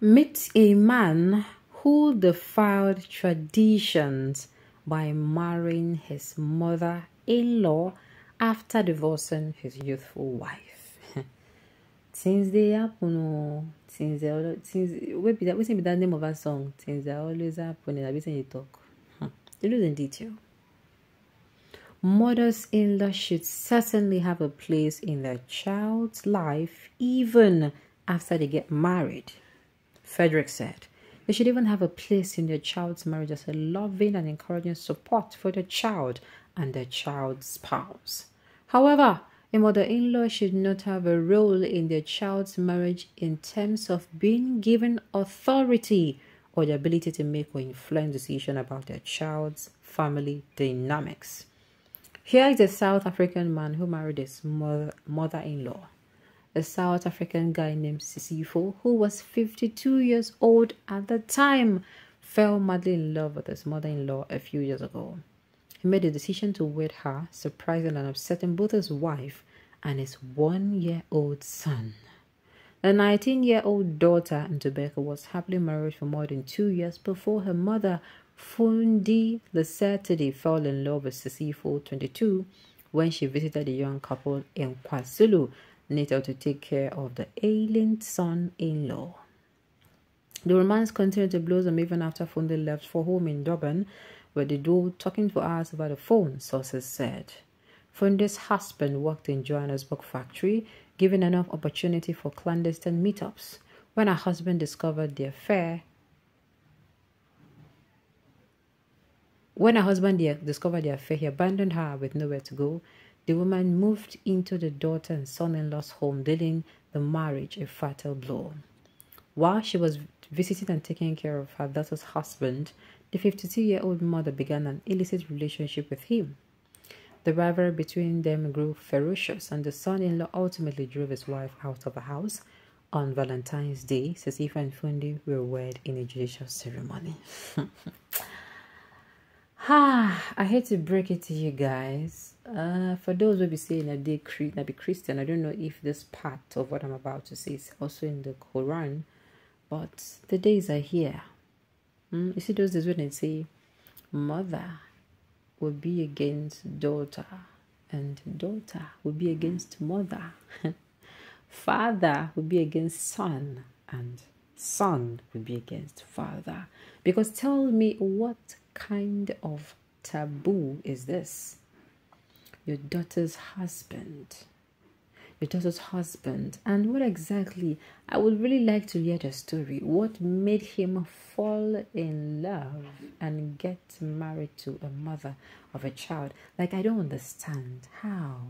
Meet a man who defied traditions by marrying his mother-in-law after divorcing his youthful wife. Things they happen, oh, things what be that name of a song? Things that always happen in everything you talk. You lose in detail. Mothers-in-law should certainly have a place in their child's life even after they get married. Frederick said, they should even have a place in their child's marriage as a loving and encouraging support for the child and their child's spouse. However, a mother-in-law should not have a role in their child's marriage in terms of being given authority or the ability to make or influence decisions about their child's family dynamics. Here is a South African man who married his mother-in-law. A South African guy named Sisifo, who was 52 years old at the time, fell madly in love with his mother-in-law a few years ago. He made a decision to wed her, surprising and upsetting both his wife and his 1-year-old son. The 19-year-old daughter, Ntobeko, was happily married for more than 2 years before her mother, Fundi Lesatidi, fell in love with Sisifo, 22, when she visited the young couple in KwaZulu, Natal, to take care of the ailing son-in-law. The romance continued to blossom even after Fundi left for home in Durban, where they were talking for hours over the phone, sources said. Fundi's husband worked in Johannesburg factory, giving enough opportunity for clandestine meetups. When her husband discovered the affair, he abandoned her with nowhere to go. The woman moved into the daughter and son-in-law's home, dealing the marriage a fatal blow. While she was visiting and taking care of her daughter's husband, the 52-year-old mother began an illicit relationship with him. The rivalry between them grew ferocious, and the son-in-law ultimately drove his wife out of the house. On Valentine's Day, Sisifo and Fundi were wed in a judicial ceremony. I hate to break it to you guys. For those who be saying that they be Christian, I don't know if this part of what I'm about to say is also in the Quran, but the days are here. You see those days when they say mother will be against daughter and daughter will be against mother. Father will be against son and son will be against father. Because tell me, what kind of taboo is this? Your daughter's husband. And what exactly? I would really like to hear the story. What made him fall in love and get married to a mother of a child? Like, I don't understand. How?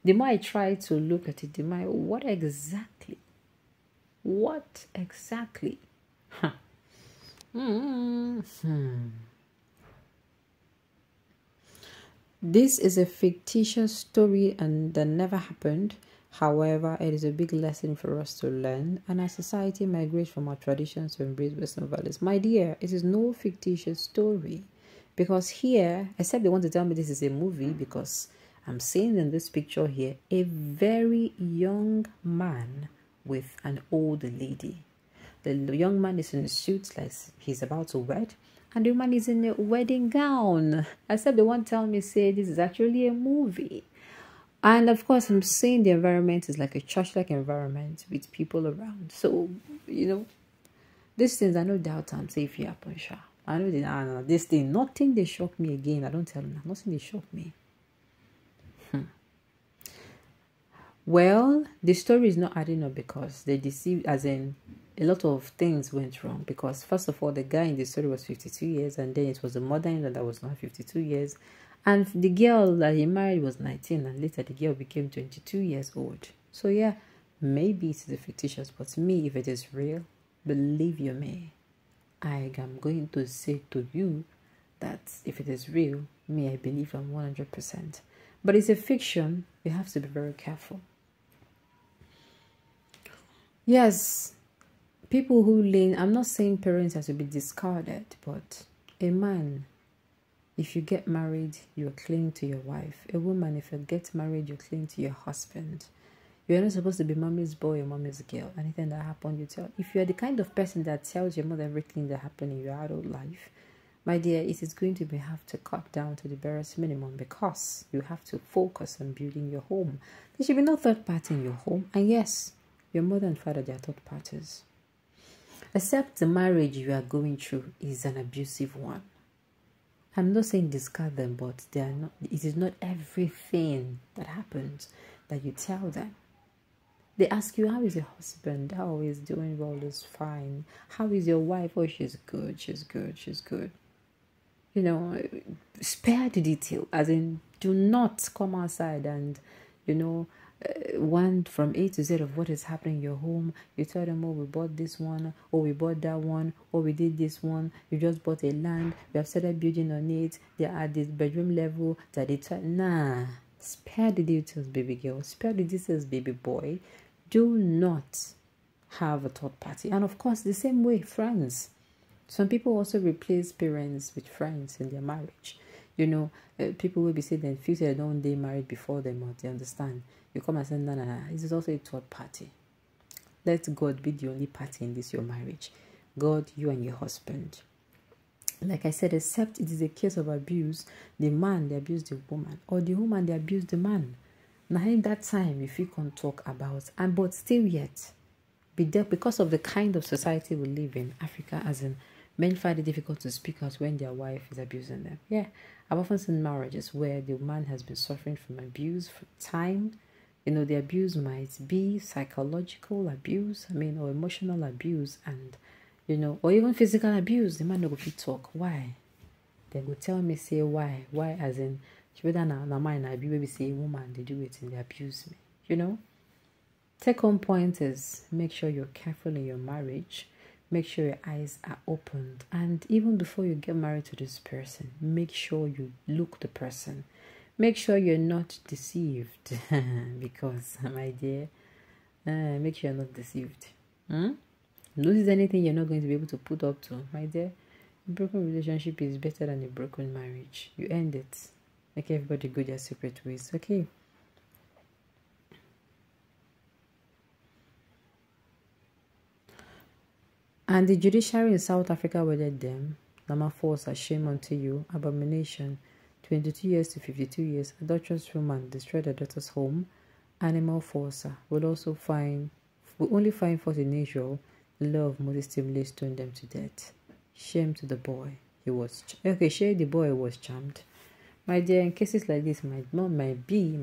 The more I try to look at it, the more, what exactly? Huh. This is a fictitious story and that never happened. However, it is a big lesson for us to learn, and as society migrates from our traditions to embrace Western values. My dear, it is no fictitious story, because here, except they want to tell me this is a movie, because I'm seeing in this picture here a very young man with an old lady. The young man is in a suit like he's about to wed, and the woman is in a wedding gown. Except they won't tell me, say this is actually a movie. And of course, I'm saying the environment is like a church-like environment with people around. So, these things, I no doubt I'm safe here, Punsha. I know this thing, nothing they shock me again. I don't tell them, nothing they shock me. Well, the story is not adding up because they deceived, as in a lot of things went wrong. Because first of all, the guy in the story was 52 years, and then it was the mother-in-law that was not 52 years, and the girl that he married was 19, and later the girl became 22 years old. So yeah, maybe it is a fictitious, but me, if it is real, believe you me, I am going to say to you that if it is real, me, I believe I'm 100%. But it's a fiction. You have to be very careful. Yes, people who lean, I'm not saying parents have to be discarded, but a man, if you get married, you're clinging to your wife. A woman, if you get married, you're clinging to your husband. You're not supposed to be mommy's boy or mommy's girl. Anything that happened, you tell. If you're the kind of person that tells your mother everything that happened in your adult life, my dear, it is going to have to cut down to the barest minimum, because you have to focus on building your home. There should be no third party in your home. And yes, your mother and father, they are third parties. Except the marriage you are going through is an abusive one. I'm not saying discard them, but they are not. It is not everything that happens that you tell them. They ask you, how is your husband? How is doing? Well, is fine. How is your wife? Oh, she's good. She's good. She's good. You know, spare the detail. As in, do not come outside and, one from A to Z of what is happening in your home. You tell them, oh, we bought this one, or we bought that one, or we did this one. You just bought a land. We have started building on it. They are at this bedroom level. Nah, spare the details, baby girl. Spare the details, baby boy. Do not have a third party. And of course, the same way, friends. Some people also replace parents with friends in their marriage. People will be saying in future they don't they married before them, or they understand. You come and say, no. This is also a third party. Let God be the only party in this your marriage. God, you and your husband. Like I said, except it is a case of abuse, the man, they abuse the woman, or the woman, they abuse the man. Now in that time, if you can talk about, but still yet, be there because of the kind of society we live in, Africa, as in, men find it difficult to speak out when their wife is abusing them. Yeah, I've often seen marriages where the man has been suffering from abuse for time. The abuse might be psychological abuse, or emotional abuse, and, or even physical abuse. The man will be talk. Why? They will tell me, say, why? Why, as in, whether na mine, I be maybe say, woman, they do it and they abuse me, Take home point is, make sure you're careful in your marriage. Make sure your eyes are opened. And even before you get married to this person, make sure you look the person. Make sure you're not deceived. Because, my dear, make sure you're not deceived. Notice anything you're not going to be able to put up to, my dear. A broken relationship is better than a broken marriage. You end it. Make everybody go their separate ways. Okay. And the judiciary in South Africa wedded them. Number 4, shame unto you, abomination, 22 years to 52 years, adulterous woman, destroyed her daughter's home, animal forcer, will only find fault in Israel, the law of Moses stimulates stoned them to death. Shame to the boy. Shame the boy was charmed. My dear, in cases like this, might not be,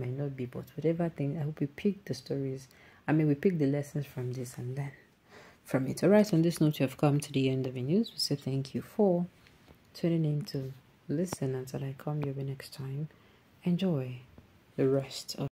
but whatever thing, I hope we pick the stories. We pick the lessons from this and then from it. Alright, on this note, you have come to the end of the news. We say thank you for tuning in to listen. Until I come your way next time, enjoy the rest of